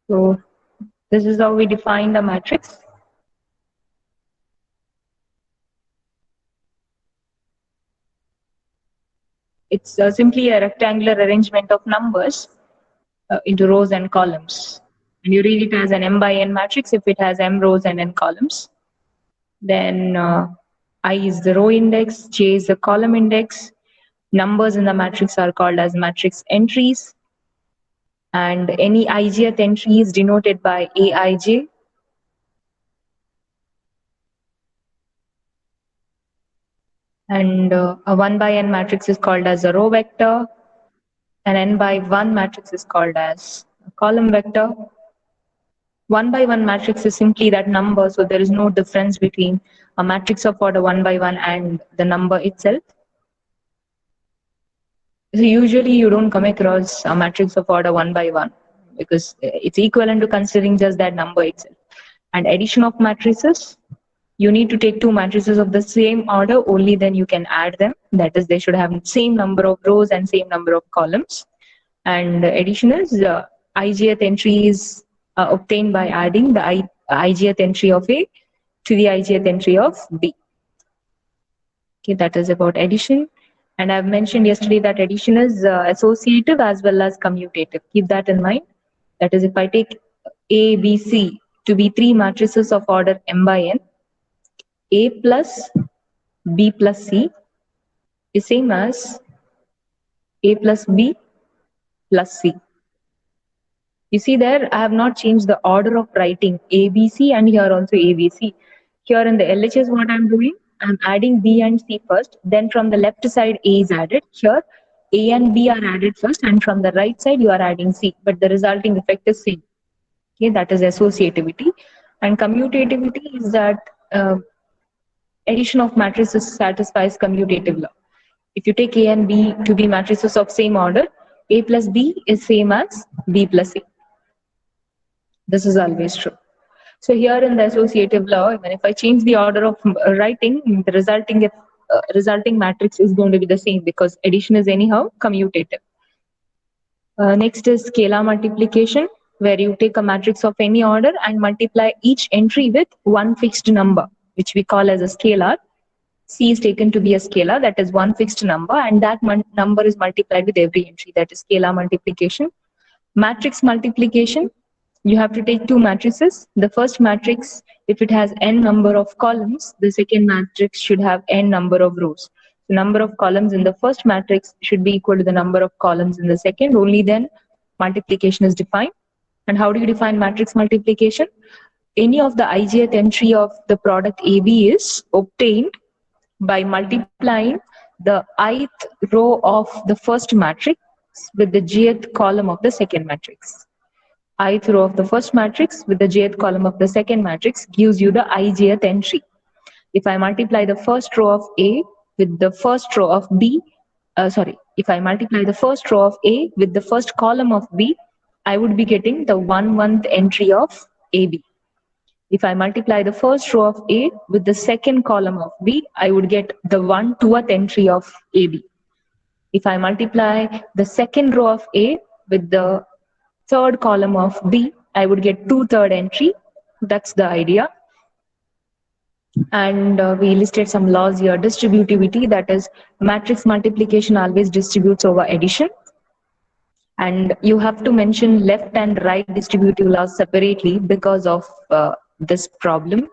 So this is how we define the matrix. It's simply a rectangular arrangement of numbers into rows and columns. And you read it as an m by n matrix if it has m rows and n columns. Then I is the row index, j is the column index. Numbers in the matrix are called as matrix entries. And any ijth entry is denoted by aij. And a 1 by n matrix is called as a row vector. An n by 1 matrix is called as a column vector. 1 by 1 matrix is simply that number, so there is no difference between a matrix of order 1 by 1 and the number itself. So usually you don't come across a matrix of order 1 by 1 because it's equivalent to considering just that number itself. And addition of matrices, you need to take two matrices of the same order, only then you can add them. That is, they should have same number of rows and same number of columns. And addition is ijth entry is obtained by adding the ijth entry of A to the ijth entry of B. Okay, that is about addition. And I've mentioned yesterday that addition is associative as well as commutative. Keep that in mind. That is, if I take A, B, C to be three matrices of order m by n, A plus B plus C is same as A plus B plus C. You see there, I have not changed the order of writing ABC and here also ABC. Here in the LHS, what I'm doing, I'm adding B and C first. Then from the left side, A is added. Here, A and B are added first, and from the right side, you are adding C. But the resulting effect is same. Okay, that is associativity. And commutativity is that addition of matrices satisfies commutative law. If you take A and B to be matrices of same order, A plus B is same as B plus C. This is always true. So here in the associative law, even if I change the order of writing, the resulting matrix is going to be the same because addition is anyhow commutative. Next is scalar multiplication, where you take a matrix of any order and multiply each entry with one fixed number, which we call as a scalar. C is taken to be a scalar, that is one fixed number, and that number is multiplied with every entry, that is scalar multiplication. Matrix multiplication, you have to take two matrices. The first matrix, if it has n number of columns, the second matrix should have n number of rows. The number of columns in the first matrix should be equal to the number of columns in the second. Only then multiplication is defined. And how do you define matrix multiplication? Any of the ijth entry of the product AB is obtained by multiplying the ith row of the first matrix with the jth column of the second matrix. Ith row of the first matrix with the jth column of the second matrix gives you the ijth entry. If I multiply the first row of A with the first row of B, if I multiply the first row of A with the first column of B, I would be getting the 1/1th entry of AB. If I multiply the first row of A with the second column of B, I would get the 1/2th entry of AB. If I multiply the second row of A with the third column of B, I would get 2/3 entry. That's the idea. And we listed some laws here. Distributivity, that is, matrix multiplication always distributes over addition. And you have to mention left and right distributive laws separately because of this problem.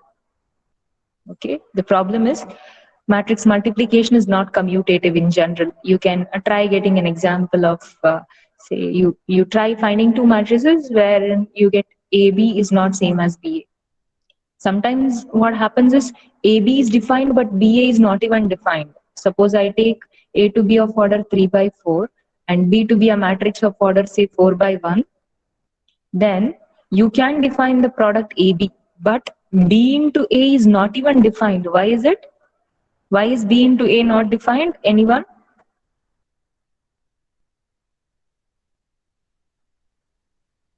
Okay, the problem is matrix multiplication is not commutative in general. You can try getting an example of, say, you try finding two matrices where you get AB is not same as BA. Sometimes what happens is AB is defined, but BA is not even defined. Suppose I take A to be of order 3 by 4 and B to be a matrix of order, say, 4 by 1. Then you can define the product AB, but B into A is not even defined. Why is it? Why is B into A not defined? Anyone?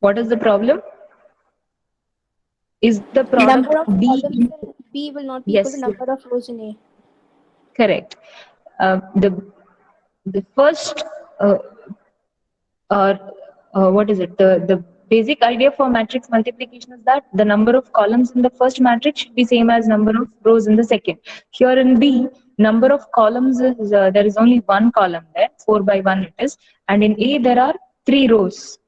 What is the problem? Is the product Number of B? columns in B will not be equal to Yes, number of rows in A. correct. The first or what is it? The basic idea for matrix multiplication is that the number of columns in the first matrix should be same as number of rows in the second. Here in B, number of columns is there is only one column there, 4 by 1 it is, and in A there are 3 rows.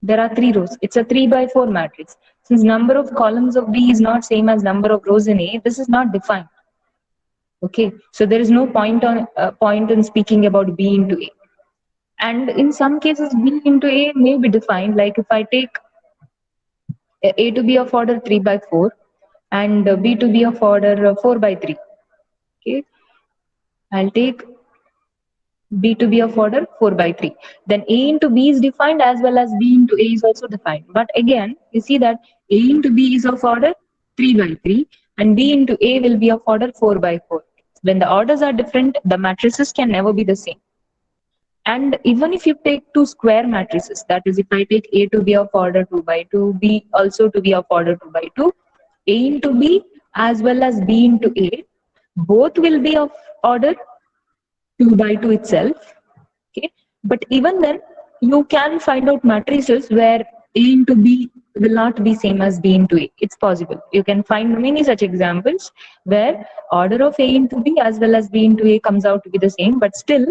There are 3 rows. It's a 3 by 4 matrix. Since number of columns of B is not same as number of rows in A, this is not defined. Okay, so there is no point in speaking about B into A. And in some cases, B into A may be defined, like if I take A to be of order 3 by 4 and B to be of order 4 by 3. Okay, I'll take B to be of order 4 by 3. Then A into B is defined as well as B into A is also defined. But again, you see that A into B is of order 3 by 3 and B into A will be of order 4 by 4. When the orders are different, the matrices can never be the same. And even if you take two square matrices, that is, if I take A to be of order 2 by 2, B also to be of order 2 by 2, A into B as well as B into A, both will be of order 2 by 2 itself. Okay, but even then, you can find out matrices where A into B will not be same as B into A. It's possible. You can find many such examples where order of A into B as well as B into A comes out to be the same, but still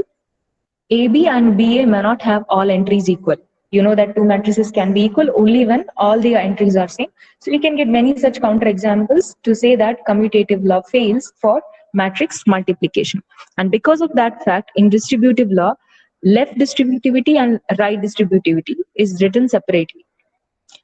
AB and BA may not have all entries equal. You know that two matrices can be equal only when all the entries are same. So we can get many such counter examples to say that commutative law fails for matrix multiplication. And because of that fact, in distributive law, left distributivity and right distributivity is written separately.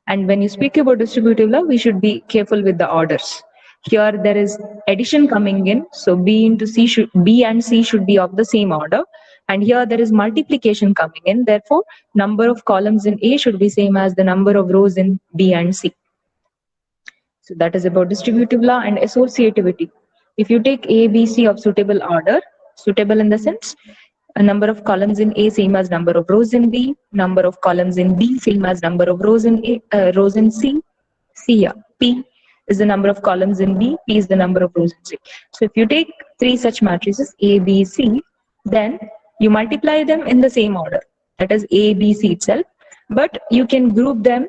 And when you speak about distributive law, we should be careful with the orders. Here there is addition coming in, so B and C should be of the same order. And here there is multiplication coming in, therefore number of columns in A should be same as the number of rows in B and C. So that is about distributive law. And associativity. If you take A, B, C of suitable order, suitable in the sense, a number of columns in A same as number of rows in B, number of columns in B same as number of rows in rows in C. P is the number of columns in B, P is the number of rows in C. So if you take three such matrices A, B, C, then you multiply them in the same order, that is A, B, C itself, but you can group them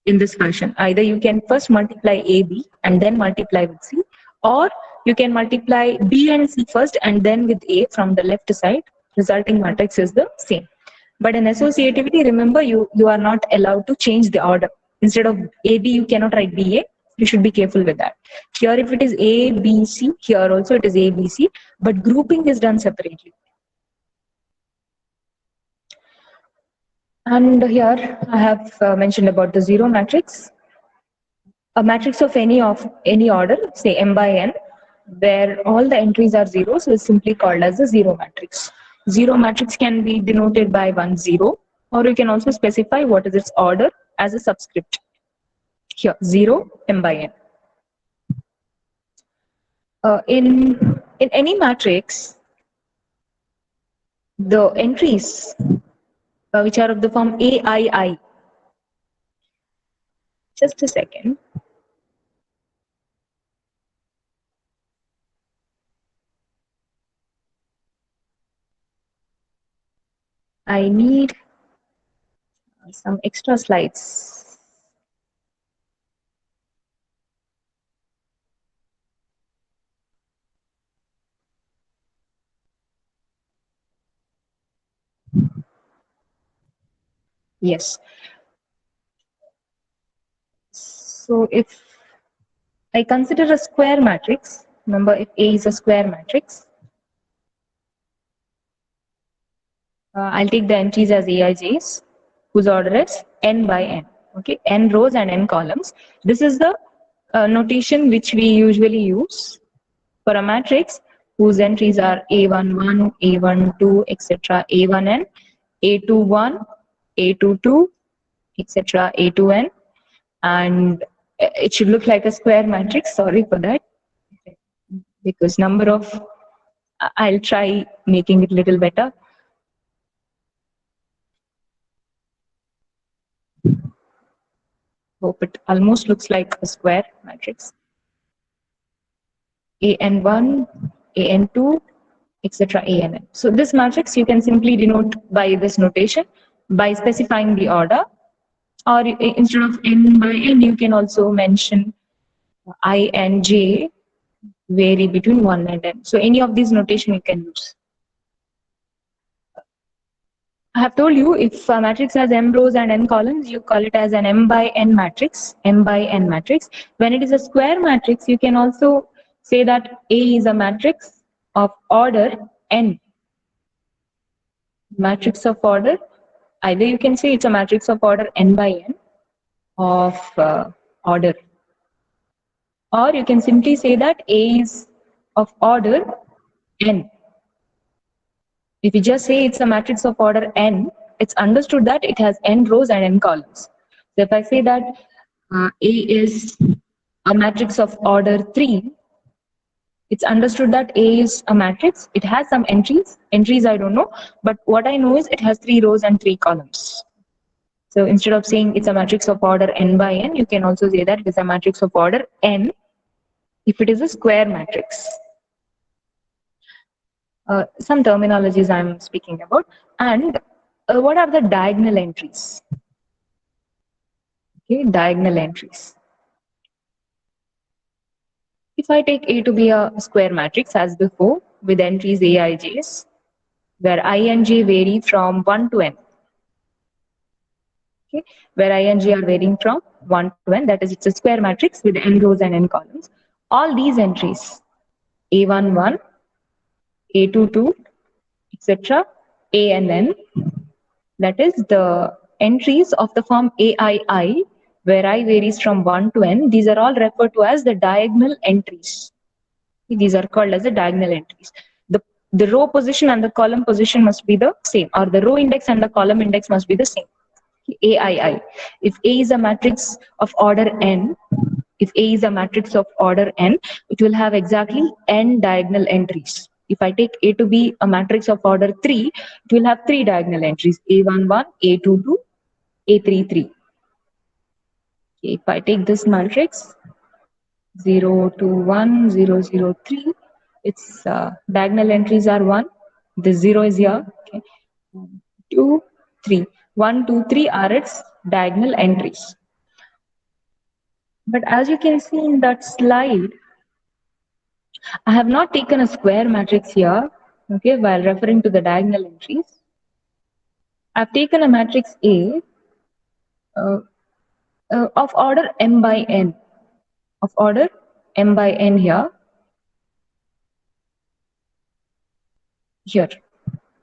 in this fashion. Either you can first multiply A, B and then multiply with C, or you can multiply B and C first and then with A from the left side. Resulting matrix is the same. But in associativity, remember, you are not allowed to change the order. Instead of AB, you cannot write BA. You should be careful with that. Here, if it is A, B, C, here also it is A, B, C, but grouping is done separately. And here I have mentioned about the zero matrix. A matrix of any order, say M by N, where all the entries are zeros, is simply called as a zero matrix. Zero matrix can be denoted by 1, 0, or you can also specify what is its order as a subscript. Here, 0, M by N. In any matrix, the entries which are of the form AII. Just a second. I need some extra slides. Yes. So if I consider a square matrix, remember if A is a square matrix, I'll take the entries as AIJs, whose order is n by n. Okay, n rows and n columns. This is the notation which we usually use for a matrix whose entries are A11, A12, etc., A1n, A21, A22, etc., A2n, and it should look like a square matrix. Sorry for that, because number of, I'll try making it a little better. Hope it almost looks like a square matrix. AN1, AN2, etc., ANN. So this matrix you can simply denote by this notation by specifying the order Or instead of n by n, you can also mention I and j vary between 1 and n. So any of these notation you can use. I have told you if a matrix has m rows and n columns, you call it as an m by n matrix, m by n matrix. When it is a square matrix, you can also say that A is a matrix of order n. Matrix of order, either you can say it's a matrix of order n by n of order, or you can simply say that A is of order n. If you just say it's a matrix of order n, it's understood that it has n rows and n columns. So if I say that A is a matrix of order 3, it's understood that A is a matrix. It has some entries. Entries I don't know, but what I know is it has 3 rows and 3 columns. So instead of saying it's a matrix of order n by n, you can also say that it's a matrix of order n if it is a square matrix. Some terminologies I'm speaking about. And what are the diagonal entries? Okay, diagonal entries. If I take A to be a square matrix as before with entries aij's, where I and j vary from 1 to n. Okay, where I and j are varying from 1 to n, that is, it's a square matrix with n rows and n columns. All these entries, A11, A22, etc., A and n, that is the entries of the form AII, where I varies from 1 to n, these are all referred to as the diagonal entries. These are called as the diagonal entries. The row position and the column position must be the same, or the row index and the column index must be the same. AII. If A is a matrix of order n, if A is a matrix of order n, it will have exactly n diagonal entries. If I take A to be a matrix of order 3, it will have 3 diagonal entries, A11, A22, A33. If I take this matrix 0 to 1, 0, 0, 3, its diagonal entries are 1, the 0 is here, okay. 2, 3. 1, 2, 3 are its diagonal entries. But as you can see in that slide, I have not taken a square matrix here, okay, while referring to the diagonal entries. I've taken a matrix A of order m by n, of order m by n here,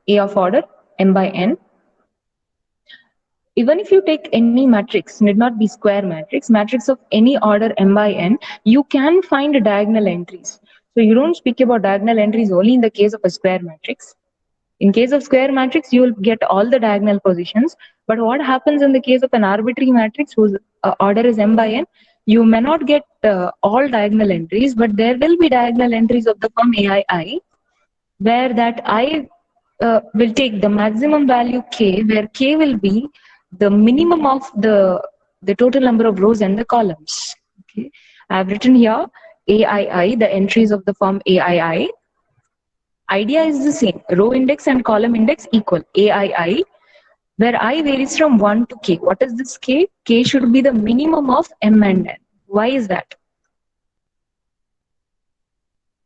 A of order m by n. Even if you take any matrix, need not be square matrix, matrix of any order m by n, you can find diagonal entries. So you don't speak about diagonal entries only in the case of a square matrix. In case of square matrix, you will get all the diagonal positions. But what happens in the case of an arbitrary matrix whose order is m by n, you may not get all diagonal entries, but there will be diagonal entries of the form AII, where that I will take the maximum value k, where k will be the minimum of the total number of rows and the columns. Okay, I have written here AII, the entries of the form AII. Idea is the same, row index and column index equal, AII, where I varies from 1 to k. What is this k? K should be the minimum of m and n. Why is that?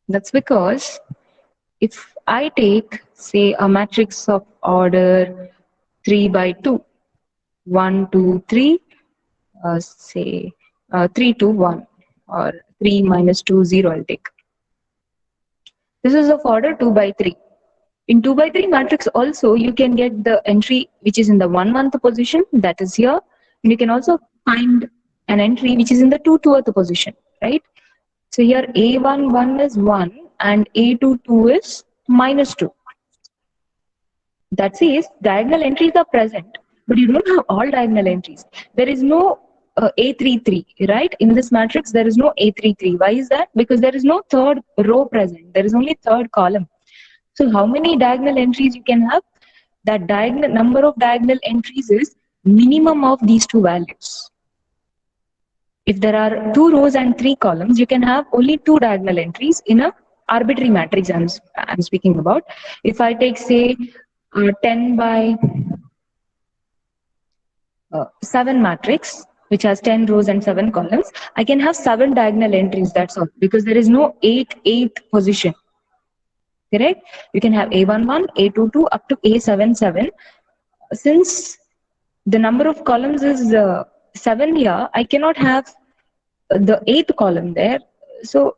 That's because if I take, say, a matrix of order 3 by 2, 1, 2, 3, say 3, 2, 1, or 3 minus 2, 0, I'll take. This is of order 2 by 3. In 2 by 3 matrix also, you can get the entry which is in the 1/1th position, that is here. And you can also find an entry which is in the 2/2th position, right? So here A11 is 1 and A22 is minus 2. That says diagonal entries are present, but you don't have all diagonal entries. There is no A33, right? In this matrix, there is no A33. Why is that? Because there is no third row present. There is only third column. So how many diagonal entries you can have? That diagonal number of diagonal entries is minimum of these two values. If there are 2 rows and 3 columns, you can have only 2 diagonal entries in a arbitrary matrix I'm speaking about. If I take, say, 10 by 7 matrix which has 10 rows and 7 columns, I can have 7 diagonal entries, that's all, because there is no 8 position. Correct? You can have A11, A22 up to A77. Since the number of columns is 7 here, I cannot have the 8th column there. So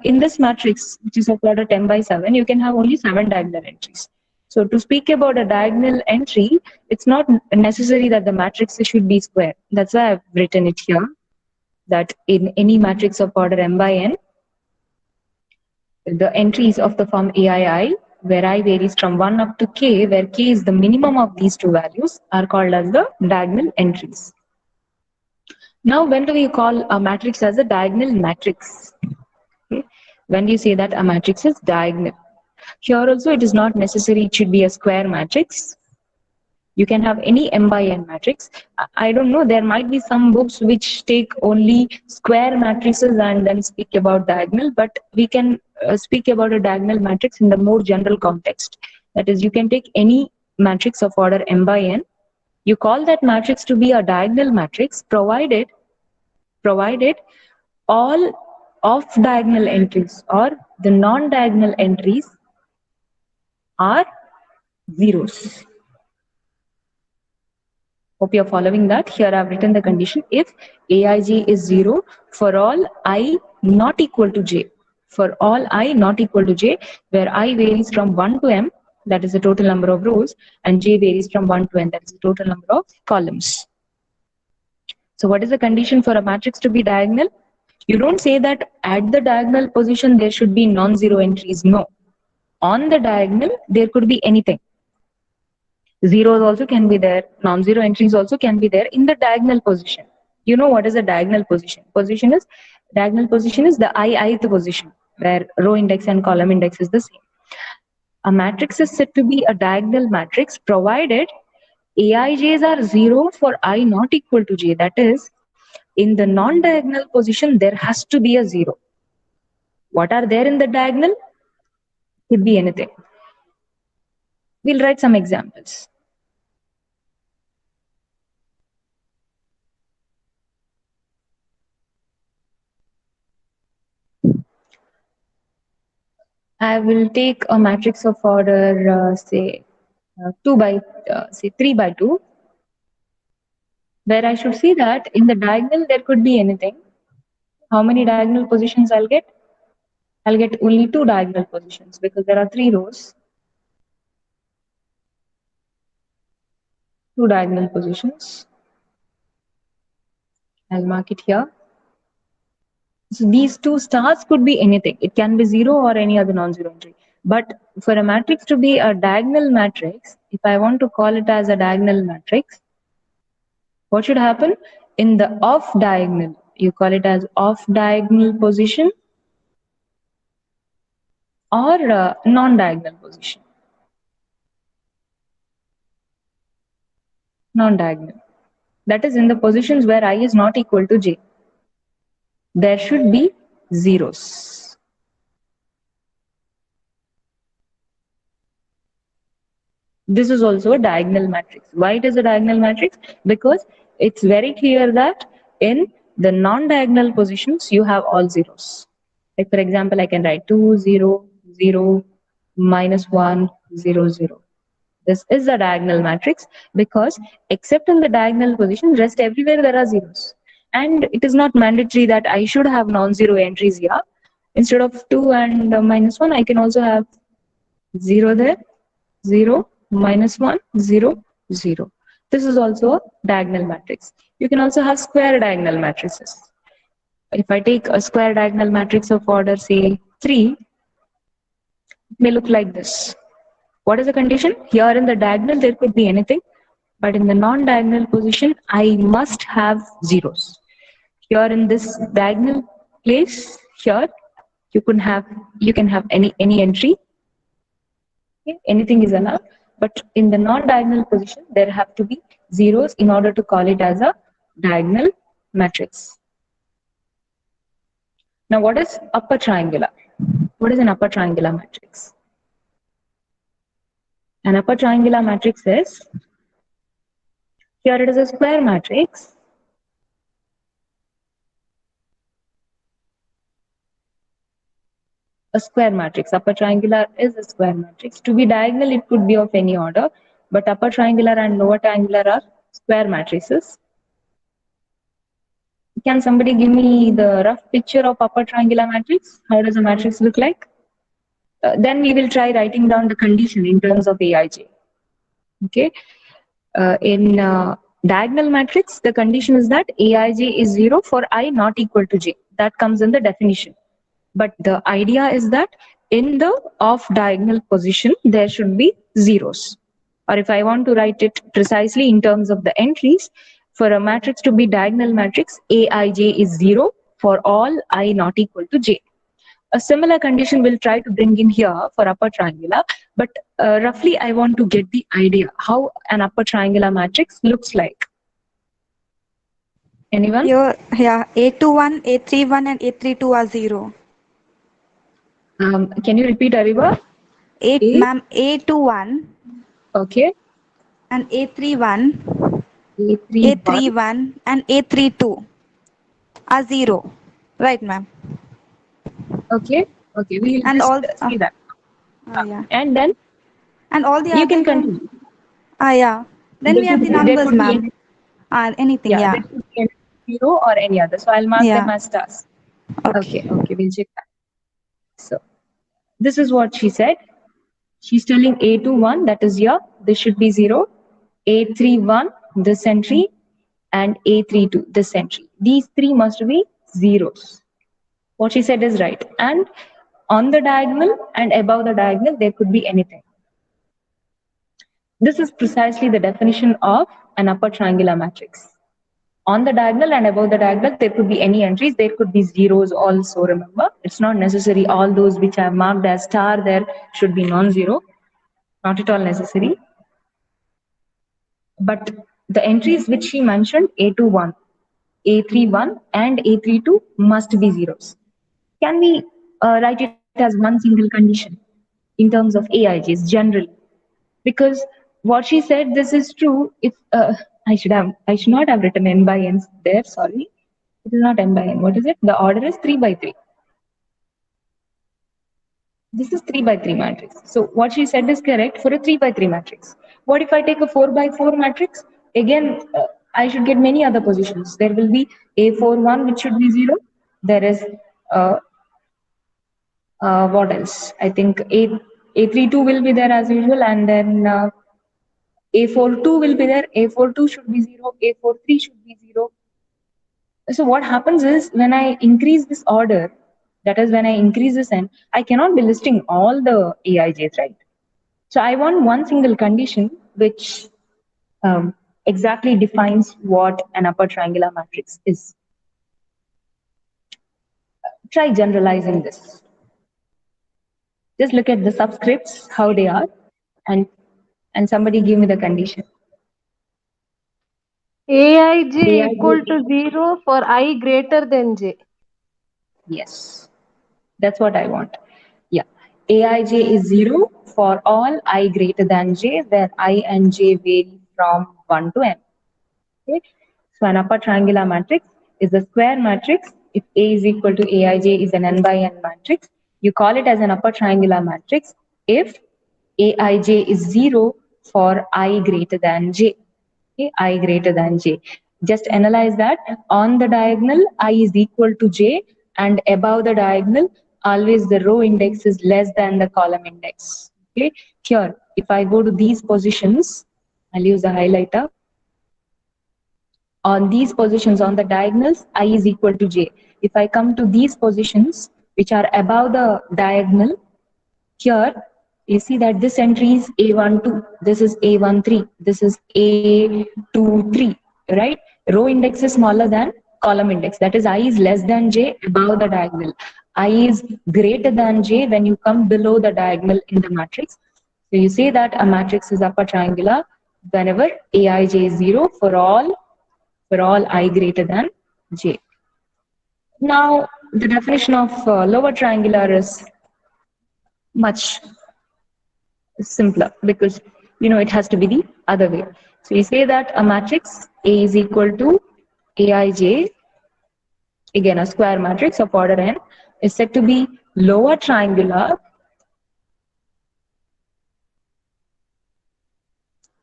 in this matrix, which is of order 10 by 7, you can have only 7 diagonal entries. So to speak about a diagonal entry, it's not necessary that the matrix should be square. That's why I've written it here, that in any matrix of order m by n, the entries of the form aii, where I varies from 1 up to k, where k is the minimum of these two values, are called as the diagonal entries. Now, when do we call a matrix as a diagonal matrix? Okay. When you say that a matrix is diagonal. Here also it is not necessary it should be a square matrix. You can have any m by n matrix. I don't know, there might be some books which take only square matrices and then speak about diagonal, but we can speak about a diagonal matrix in the more general context. That is, you can take any matrix of order m by n. You call that matrix to be a diagonal matrix provided all off diagonal entries or the non-diagonal entries are zeros. Hope you're following that. Here I've written the condition if aij is 0 for all I not equal to j. For all I not equal to j, where I varies from 1 to m, that is the total number of rows, and j varies from 1 to n, that is the total number of columns. So what is the condition for a matrix to be diagonal? You don't say that at the diagonal position there should be non-zero entries. No. On the diagonal, there could be anything. Zeros also can be there, non-zero entries also can be there in the diagonal position. You know what is a diagonal position? Diagonal position is the ith position, where row index and column index is the same. A matrix is said to be a diagonal matrix provided aij's are 0 for I not equal to j. That is, in the non-diagonal position, there has to be a 0. What are there in the diagonal? Could be anything. We'll write some examples. I will take a matrix of order, say, 3 by 2, where I should see that in the diagonal there could be anything. How many diagonal positions I'll get? I'll get only 2 diagonal positions because there are 3 rows. 2 diagonal positions. I'll mark it here. So these 2 stars could be anything. It can be 0 or any other non-zero entry. But for a matrix to be a diagonal matrix, if I want to call it as a diagonal matrix, what should happen? In the off diagonal, you call it as off diagonal position or non-diagonal position. Non-diagonal. That is in the positions where I is not equal to j. There should be zeros. This is also a diagonal matrix. Why it is a diagonal matrix? Because it's very clear that in the non-diagonal positions, you have all zeros. Like for example, I can write 2, 0, 0, -1, 0, 0. This is a diagonal matrix because except in the diagonal position, rest everywhere there are zeros. And it is not mandatory that I should have non-zero entries here. Instead of 2 and -1, I can also have 0 there, 0, -1, 0, 0. This is also a diagonal matrix. You can also have square diagonal matrices. If I take a square diagonal matrix of order, say 3, it may look like this. What is the condition? Here in the diagonal, there could be anything, but in the non-diagonal position, I must have zeros. Here in this diagonal place, here you can have any entry. Okay? Anything is allowed, but in the non-diagonal position, there have to be zeros in order to call it as a diagonal matrix. Now, what is upper triangular? What is an upper triangular matrix? An upper triangular matrix is, Here it is a square matrix. A square matrix. Upper triangular is a square matrix. To be diagonal, it could be of any order, but upper triangular and lower triangular are square matrices. Can somebody give me the rough picture of upper triangular matrix? How does a matrix look like? Then we will try writing down the condition in terms of Aij. Okay. In diagonal matrix, the condition is that Aij is 0 for I not equal to j. That comes in the definition. But the idea is that in the off diagonal position, there should be zeros. Or if I want to write it precisely in terms of the entries, for a matrix to be diagonal matrix, Aij is 0 for all I not equal to j. A similar condition we'll try to bring in here for upper triangular, but roughly I want to get the idea how an upper triangular matrix looks like. Anyone? Here, yeah, A21, A31 and A32 are 0. Can you repeat, Ariba? Ma'am, A21 Okay. and A31, A31. A31 and A32 are 0. Right, ma'am. Okay. Okay. We'll And just all, see that. yeah. And then And all the you other can two, continue. yeah. Then There we have could the be- there numbers, could be ma'am. any- Anything, Yeah, yeah. there could be any 0 or any other. So I'll mark them Yeah. as stars. Okay. Okay. We'll check that. So this is what she said. She's telling A21, that is here, this should be 0. A31, this entry, and A32, this entry. These three must be zeros. What she said is right. And on the diagonal and above the diagonal, there could be anything. This is precisely the definition of an upper triangular matrix. On the diagonal and above the diagonal, there could be any entries. There could be zeros also, remember. It's not necessary all those which I have marked as star there should be non-zero. Not at all necessary. But the entries which she mentioned, A21, A31 and A32 must be zeros. Can we write it as one single condition in terms of AIJs generally? Because what she said, this is true. If I should not have written n by n there. Sorry, it is not n by n. What is it? The order is 3 by 3. This is 3 by 3 matrix. So what she said is correct for a 3 by 3 matrix. What if I take a 4 by 4 matrix? Again, I should get many other positions. There will be A41 which should be 0. There is uh, what else? I think A32 will be there as usual, and then A42 will be there. A42 should be 0. A43 should be 0. So what happens is when I increase this order, that is when I increase this n, I cannot be listing all the AIJs, right? So I want one single condition which exactly defines what an upper triangular matrix is. Try generalizing this. Just look at the subscripts, how they are, and somebody give me the condition. Aij equal to 0 for I greater than j. Yes, that's what I want. Yeah, Aij is 0 for all I greater than j, where I and j vary from 1 to n. Okay, so an upper triangular matrix is a square matrix. If A is equal to Aij is an n by n matrix, you call it as an upper triangular matrix if Aij is 0 for I greater than j. Okay, I greater than j. Just analyze that. On the diagonal, I is equal to j, and above the diagonal, always the row index is less than the column index. Okay, here, if I go to these positions, I'll use the highlighter. On these positions on the diagonals, I is equal to j. If I come to these positions, which are above the diagonal, here you see that this entry is A12, this is A13, this is A23, right? Row index is smaller than column index. That is I is less than j above the diagonal. I is greater than j when you come below the diagonal in the matrix. So you say that a matrix is upper triangular whenever Aij is 0 for all I greater than j. Now, the definition of lower triangular is much simpler because it has to be the other way. So you say that a matrix A is equal to Aij, again a square matrix of order n, is said to be lower triangular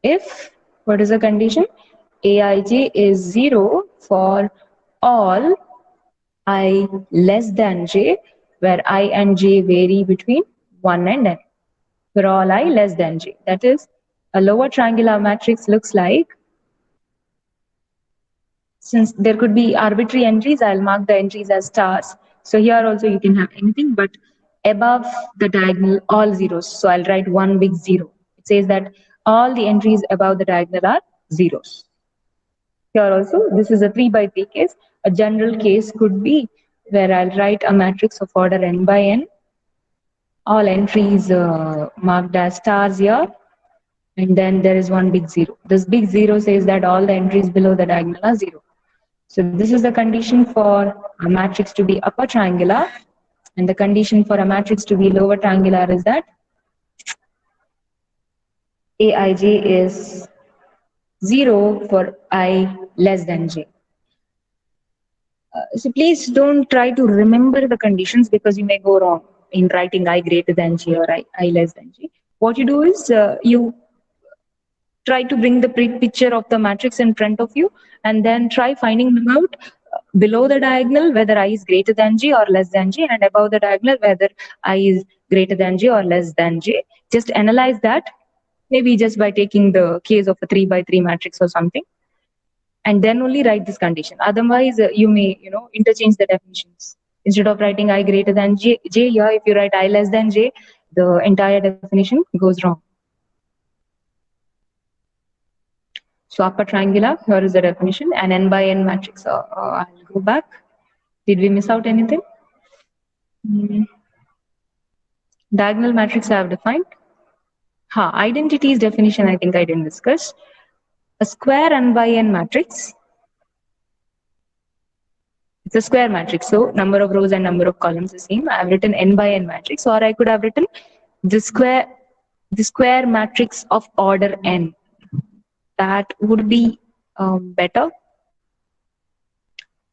if, what is the condition? Aij is 0 for all I less than j, where I and j vary between 1 and n. For all I less than j. That is, a lower triangular matrix looks like, since there could be arbitrary entries, I'll mark the entries as stars. So here also you can have anything, but above the diagonal, all zeros. So I'll write one big zero. It says that all the entries above the diagonal are zeros. Here also, this is a 3 by 3 case. A general case could be where I'll write a matrix of order n by n, all entries marked as stars here, and then there is one big zero. This big zero says that all the entries below the diagonal are zero. So this is the condition for a matrix to be upper triangular, and the condition for a matrix to be lower triangular is that Aij is 0 for I less than j. So please don't try to remember the conditions because you may go wrong in writing I greater than j or I less than j. What you do is you try to bring the picture of the matrix in front of you and then try finding them out below the diagonal whether I is greater than j or less than j, and above the diagonal whether I is greater than j or less than j. Just analyze that, maybe just by taking the case of a 3 by 3 matrix or something, and then only write this condition. Otherwise, you may interchange the definitions. Instead of writing I greater than j here, if you write I less than j, the entire definition goes wrong. So upper triangular, here is the definition, an n by n matrix. I'll go back. Did we miss out anything? Diagonal matrix I have defined. Identities definition I think I didn't discuss. A square n by n matrix. It's a square matrix, so number of rows and number of columns is same. I have written n by n matrix, or I could have written the square matrix of order n. That would be better.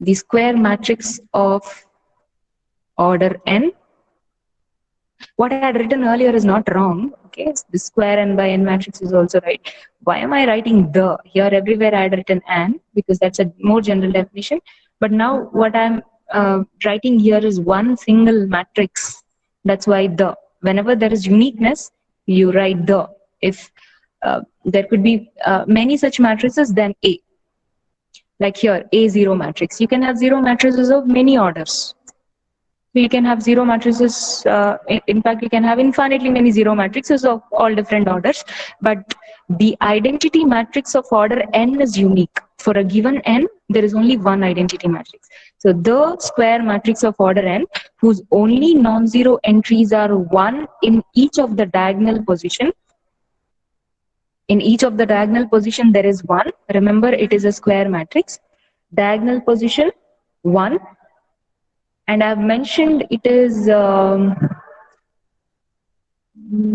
The square matrix of order n. What I had written earlier is not wrong. Okay, the square n by n matrix is also right. Why am I writing the? Here everywhere I had written an because that's a more general definition. But now what I'm writing here is one single matrix. That's why the. Whenever there is uniqueness, you write the. If there could be many such matrices, then A. Like here, A0 matrix. You can have 0 matrices of many orders. So you can have 0 matrices. In fact, you can have infinitely many 0 matrices of all different orders. But the identity matrix of order n is unique. For a given n, there is only one identity matrix. So the square matrix of order n, whose only non-zero entries are 1 in each of the diagonal position. In each of the diagonal position, there is 1. Remember, it is a square matrix. Diagonal position, 1. And I've mentioned it is,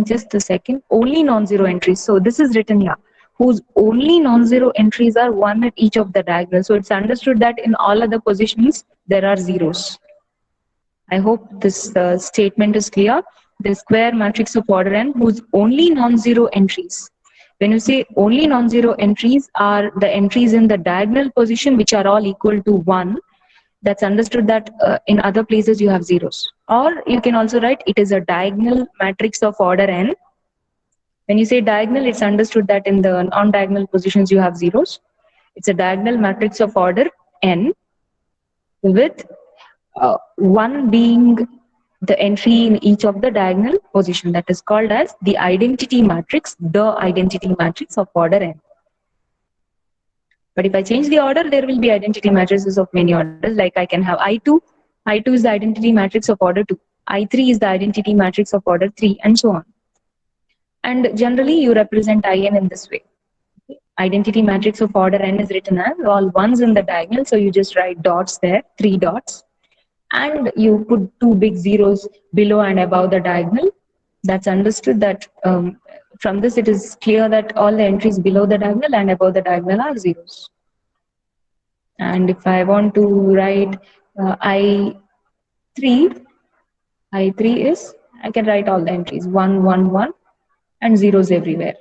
just a second, only non-zero entries. So this is written here, whose only non-zero entries are 1 at each of the diagonals. So it's understood that in all other positions, there are zeros. I hope this statement is clear. The square matrix of order n, whose only non-zero entries. When you say only non-zero entries are the entries in the diagonal position, which are all equal to 1, that's understood that in other places you have zeros. Or you can also write it is a diagonal matrix of order n. When you say diagonal, it's understood that in the non-diagonal positions you have zeros. It's a diagonal matrix of order n with 1 being the entry in each of the diagonal position. That is called as the identity matrix, the identity matrix of order n. But if I change the order, there will be identity matrices of many orders. Like I can have I2. I2 is the identity matrix of order 2. I3 is the identity matrix of order 3, and so on. And generally, you represent In in this way. Identity matrix of order n is written as all ones in the diagonal. So you just write dots there, 3 dots. And you put 2 big zeros below and above the diagonal. That's understood that From this, it is clear that all the entries below the diagonal and above the diagonal are zeros. And if I want to write I3 is, I can write all the entries 1, 1, 1 and zeros everywhere.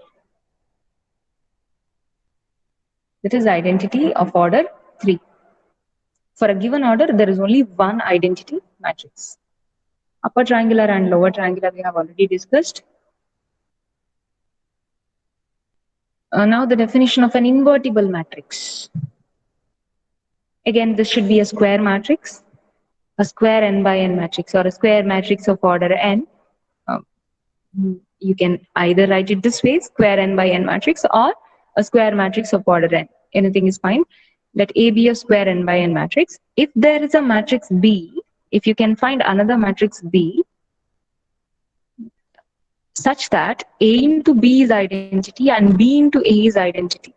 That is identity of order 3. For a given order, there is only one identity matrix. Upper triangular and lower triangular we have already discussed. Now the definition of an invertible matrix. Again, this should be a square matrix, a square n by n matrix, or a square matrix of order n. You can either write it this way, square n by n matrix, or a square matrix of order n. Anything is fine. Let A be a square n by n matrix. If there is a matrix B, if you can find another matrix B such that A into B is identity and B into A is identity.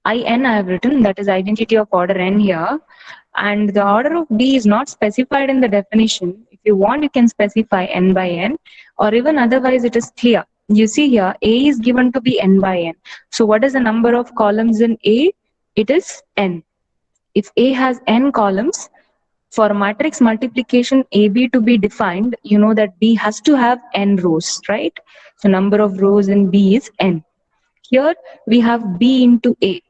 In I have written, that is identity of order n here, and the order of B is not specified in the definition. If you want, you can specify n by n, or even otherwise it is clear. You see here, A is given to be n by n. So what is the number of columns in A? It is n. If A has n columns, for matrix multiplication AB to be defined, you know that B has to have n rows, right? So number of rows in B is n. Here we have B into A.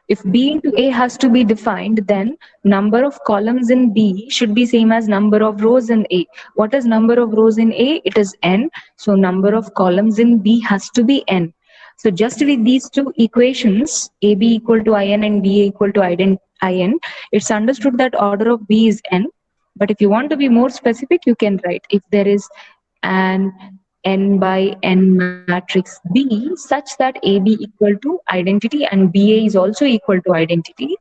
If B into A has to be defined, then number of columns in B should be same as number of rows in A. What is number of rows in A? It is n. So number of columns in B has to be n. So just with these two equations, AB equal to In and BA equal to In, it's understood that order of B is n. But if you want to be more specific, you can write if there is an n by n matrix B such that AB equal to identity and BA is also equal to identity,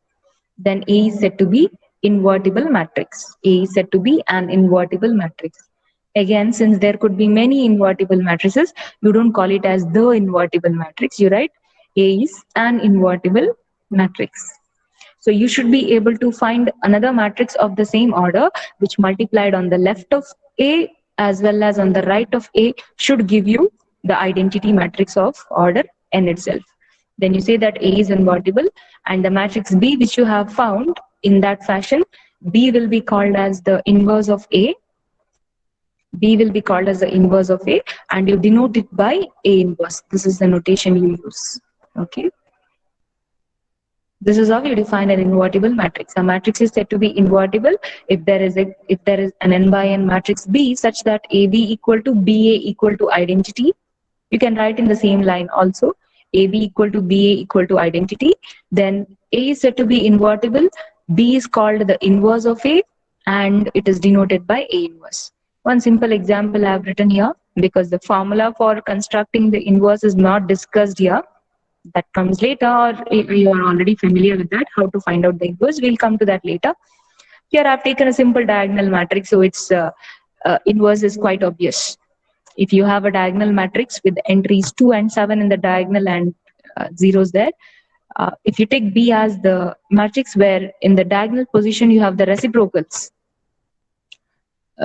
then A is said to be invertible matrix. A is said to be an invertible matrix. Again, since there could be many invertible matrices, you don't call it as the invertible matrix. You write A is an invertible matrix. So you should be able to find another matrix of the same order which multiplied on the left of A as well as on the right of A should give you the identity matrix of order n itself. Then you say that A is invertible, and the matrix B which you have found in that fashion, B will be called as the inverse of A. B will be called as the inverse of A, and you denote it by A inverse. This is the notation you use. Okay. This is how you define an invertible matrix. A matrix is said to be invertible if there is an n by n matrix B such that AB equal to BA equal to identity. You can write in the same line also. AB equal to BA equal to identity. Then A is said to be invertible. B is called the inverse of A, and it is denoted by A inverse. One simple example I have written here because the formula for constructing the inverse is not discussed here. That comes later, or you are already familiar with that, how to find out the inverse. We'll come to that later. Here I've taken a simple diagonal matrix, so its inverse is quite obvious. If you have a diagonal matrix with entries 2 and 7 in the diagonal and zeros there, if you take B as the matrix where in the diagonal position you have the reciprocals,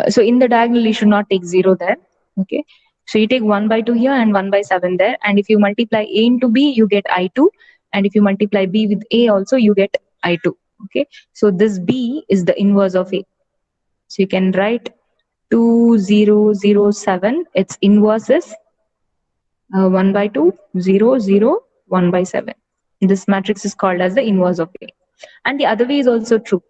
so in the diagonal you should not take 0 there. Okay, so you take 1 by 2 here and 1 by 7 there, and if you multiply A into B, you get I2, and if you multiply B with A also, you get I2. Okay, so this B is the inverse of A. So you can write 2, 0, 0, 7. Its inverse is 1 by 2, 0, 0, 1 by 7. This matrix is called as the inverse of A. And the other way is also true.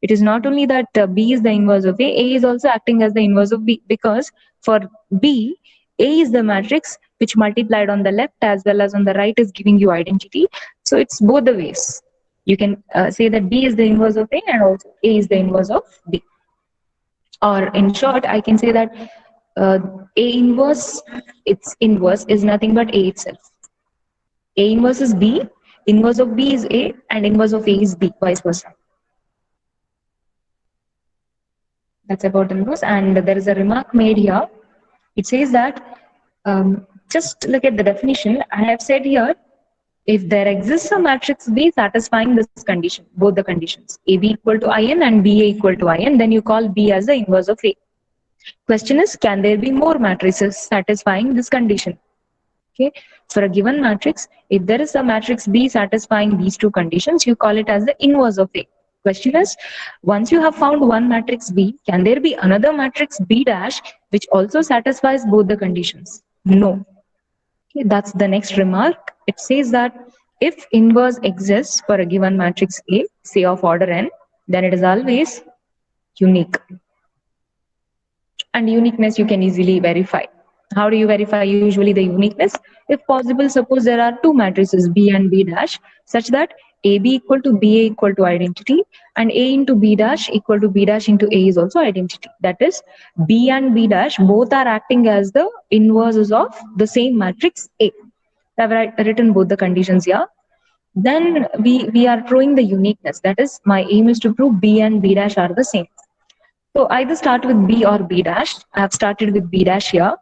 It is not only that B is the inverse of A is also acting as the inverse of B, because for B, A is the matrix which multiplied on the left as well as on the right is giving you identity. So it's both the ways. You can say that B is the inverse of A and also A is the inverse of B. Or in short, I can say that A inverse, its inverse is nothing but A itself. A inverse is B, inverse of B is A, and inverse of A is B, vice versa. That's about inverse. And there is a remark made here. It says that, just look at the definition. I have said here, if there exists a matrix B satisfying this condition, both the conditions, AB equal to In and BA equal to In, then you call B as the inverse of A. Question is, can there be more matrices satisfying this condition? Okay, for a given matrix, if there is a matrix B satisfying these two conditions, you call it as the inverse of A. Question is, once you have found one matrix B, can there be another matrix B dash which also satisfies both the conditions? No. Okay, that's the next remark. It says that if inverse exists for a given matrix A, say of order n, then it is always unique. And uniqueness you can easily verify. How do you verify usually the uniqueness? If possible, suppose there are two matrices B and B dash such that AB equal to BA equal to identity and A into B dash equal to B dash into A is also identity. That is, B and B dash both are acting as the inverses of the same matrix A. I've written both the conditions here. Then we are proving the uniqueness. That is, my aim is to prove B and B dash are the same. So either start with B or B dash. I have started with B dash here.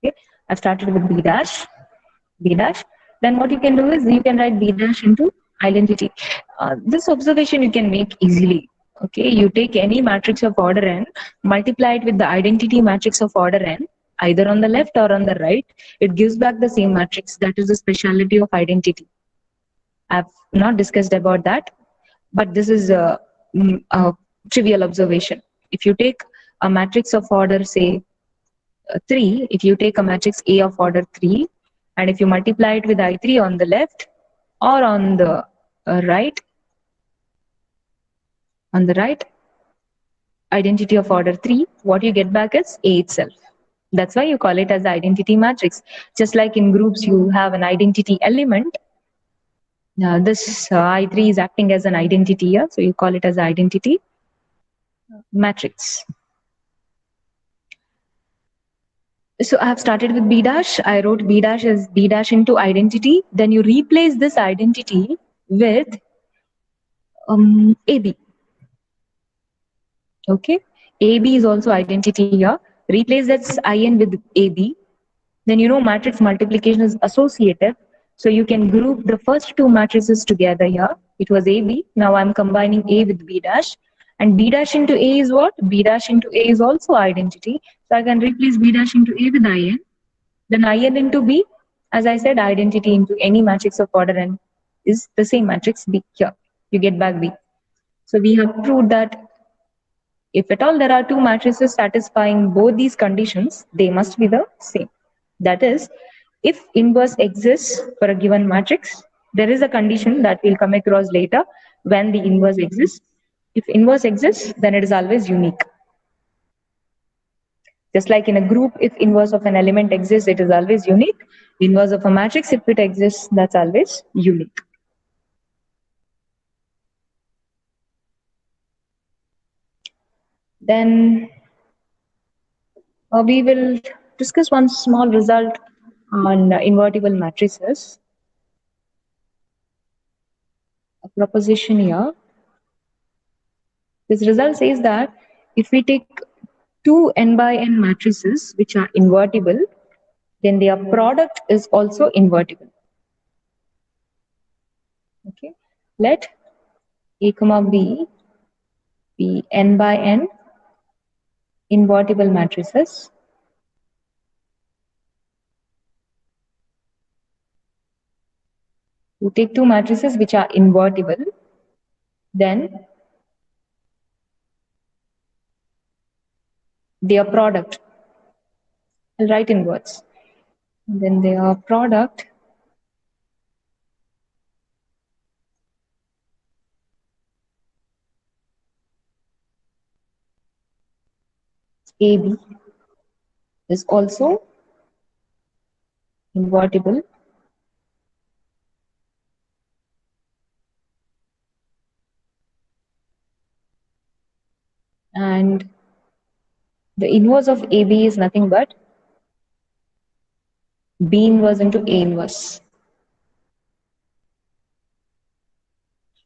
Okay, I've started with B dash, B dash. Then what you can do is you can write B dash into identity. This observation you can make easily. Okay, you take any matrix of order n, multiply it with the identity matrix of order n, either on the left or on the right. It gives back the same matrix. That is the speciality of identity. I've not discussed about that, but this is a trivial observation. If you take a matrix of order, say 3, if you take a matrix A of order 3, and if you multiply it with I3 on the left or on the right, identity of order 3, what you get back is A itself. That's why you call it as the identity matrix. Just like in groups, you have an identity element. This I3 is acting as an identity here, so you call it as identity matrix. So I have started with B dash. I wrote B dash as B dash into identity. Then you replace this identity with AB. Okay, AB is also identity here. Replace that IN with AB. Then you know matrix multiplication is associative. So you can group the first two matrices together here. It was AB. Now I'm combining A with B dash. And B dash into A is what? B dash into A is also identity. So I can replace B dash into A with IN. Then IN into B, as I said, identity into any matrix of order n is the same matrix B here. You get back B. So we have proved that if at all there are two matrices satisfying both these conditions, they must be the same. That is, if inverse exists for a given matrix, there is a condition that we'll come across later when the inverse exists. If inverse exists, then it is always unique. Just like in a group, if inverse of an element exists, it is always unique. Inverse of a matrix, if it exists, that's always unique. Then we will discuss one small result on invertible matrices. A proposition here. This result says that if we take two n by n matrices which are invertible, then their product is also invertible. Okay, let A comma B be n by n invertible matrices. You take two matrices which are invertible, then their product, I'll write in words, then their product AB is also invertible and the inverse of AB is nothing but B inverse into A inverse.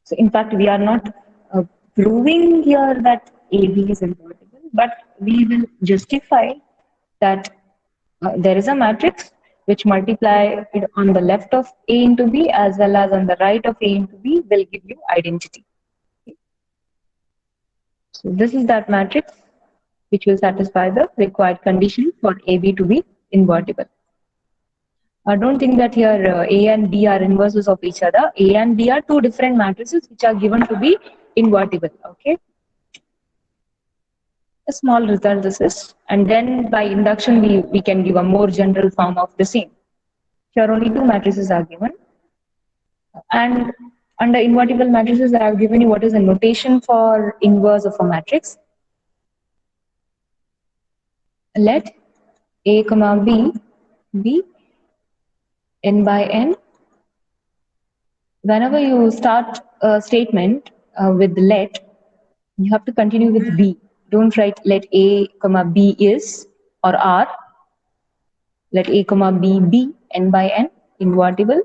So in fact, we are not proving here that AB is invertible, but we will justify that there is a matrix which multiply it on the left of A into B as well as on the right of A into B will give you identity. So this is that matrix. which will satisfy the required condition for AB to be invertible. I don't think that here A and B are inverses of each other. A and B are two different matrices which are given to be invertible. Okay. A small result this is, and then by induction we can give a more general form of the same. Here only two matrices are given, and under invertible matrices I have given you what is the notation for inverse of a matrix. Let A comma B be n by n. Whenever you start a statement with let, you have to continue with B. Don't write let A comma B is or are. Let A comma B be n by n invertible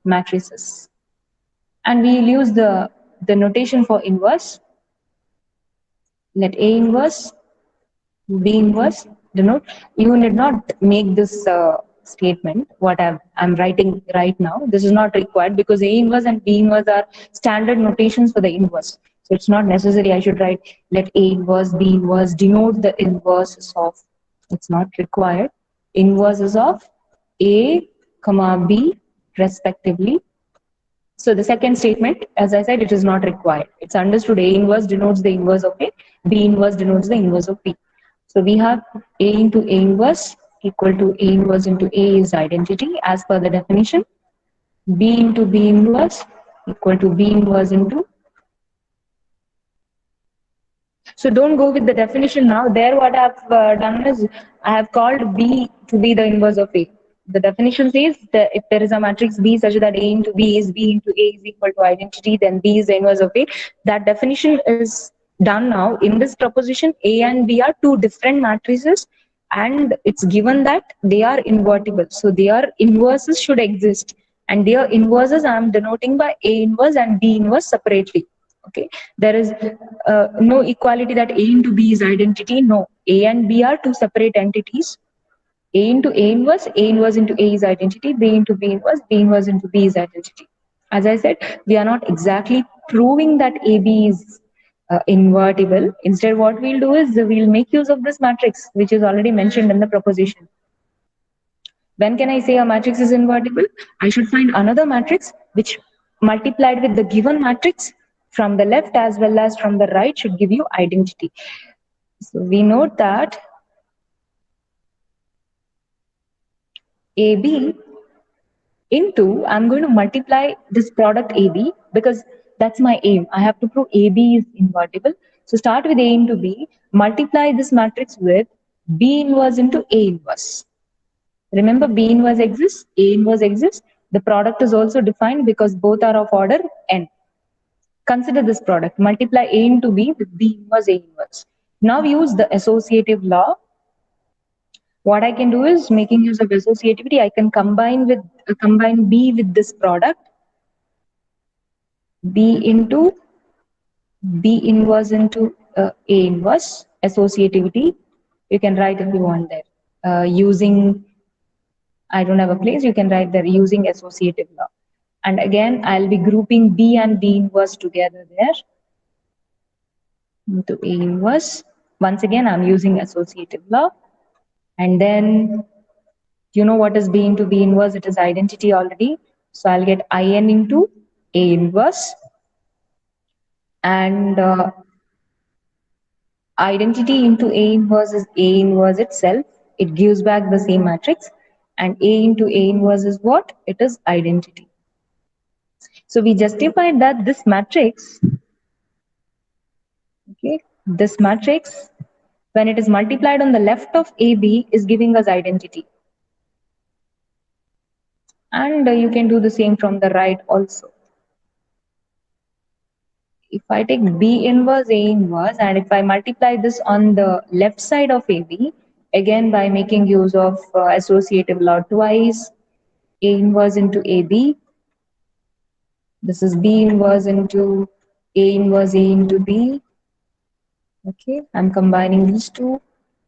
matrices. And we will use the notation for inverse. Let A inverse B inverse denote. You need not make this statement what I'm writing right now. This is not required because A inverse and B inverse are standard notations for the inverse. So it's not necessary I should write let A inverse B inverse denote the inverses of. It's not required. Inverses of A comma B respectively. So the second statement, as I said, it is not required. It's understood A inverse denotes the inverse of A, B inverse denotes the inverse of B. So we have A into A inverse equal to A inverse into A is identity as per the definition. B into B inverse equal to B inverse into. So don't go with the definition now. There what I have done is I have called B to be the inverse of A. The definition says that if there is a matrix B such that A into B is B into A is equal to identity, then B is the inverse of A. That definition is done now. In this proposition, A and B are two different matrices and it's given that they are invertible. So their inverses should exist and their inverses I am denoting by A inverse and B inverse separately. Okay, there is no equality that A into B is identity. No, A and B are two separate entities. A into A inverse into A is identity, B into B inverse into B is identity. As I said, we are not exactly proving that AB is invertible. Instead, what we'll do is we'll make use of this matrix, which is already mentioned in the proposition. When can I say a matrix is invertible? I should find another matrix which multiplied with the given matrix from the left as well as from the right should give you identity. So we note that AB into, I'm going to multiply this product AB because that's my aim. I have to prove AB is invertible. So start with A into B, multiply this matrix with B inverse into A inverse. Remember B inverse exists, A inverse exists. The product is also defined because both are of order n. Consider this product, multiply A into B with B inverse A inverse. Now use the associative law. What I can do is, making use of associativity, I can combine B with this product, B into B inverse into A inverse, associativity. You can write if you want there. Using, I don't have a place, you can write there using associative law. And again, I'll be grouping B and B inverse together there into A inverse. Once again, I'm using associative law. And then, you know what is B into B inverse? It is identity already. So I'll get IN into A inverse. And identity into A inverse is A inverse itself. It gives back the same matrix. And A into A inverse is what? It is identity. So we justified that this matrix, okay, this matrix, when it is multiplied on the left of AB, is giving us identity. And you can do the same from the right also. If I take B inverse, A inverse, and if I multiply this on the left side of AB, again by making use of associative law twice, A inverse into AB, this is B inverse into A inverse A into B. Okay, I'm combining these two,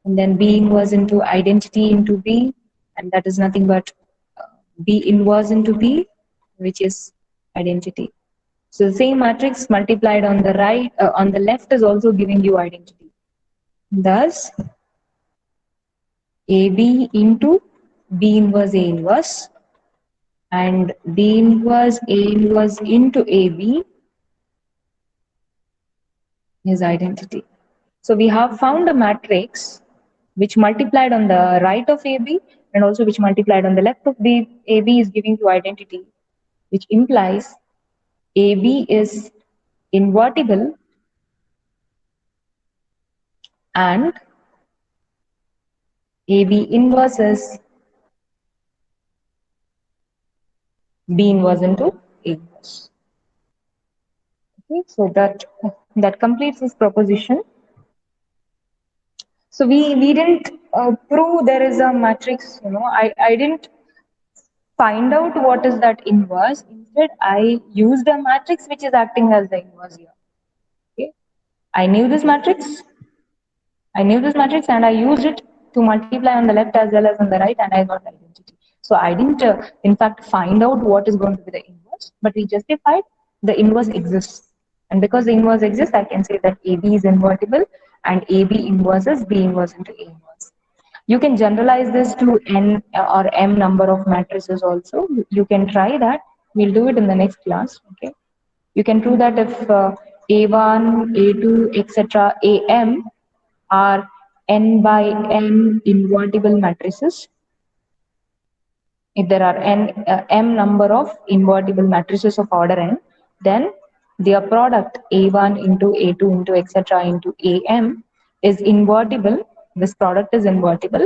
and then B inverse into identity into B, and that is nothing but B inverse into B, which is identity. So the same matrix multiplied on the right, on the left is also giving you identity. Thus, AB into B inverse A inverse and B inverse A inverse into AB is identity. So we have found a matrix which multiplied on the right of AB and also which multiplied on the left of AB is giving to identity, which implies AB is invertible and AB inverse is B inverse into A inverse. Okay, so that completes this proposition. So we didn't prove there is a matrix. I didn't find out what is that inverse. Instead, I used a matrix which is acting as the inverse here. Okay, I knew this matrix. And I used it to multiply on the left as well as on the right, and I got identity. So I didn't, in fact, find out what is going to be the inverse, but we justified the inverse exists. And because the inverse exists, I can say that AB is invertible and AB inverses B inverse into A inverse. You can generalize this to n or m number of matrices also. You can try that. We'll do it in the next class. Okay. You can prove that if A1, A2, etc., Am are n by m invertible matrices. If there are m number of invertible matrices of order n, then their product A1 into A2 into etc. into Am is invertible. This product is invertible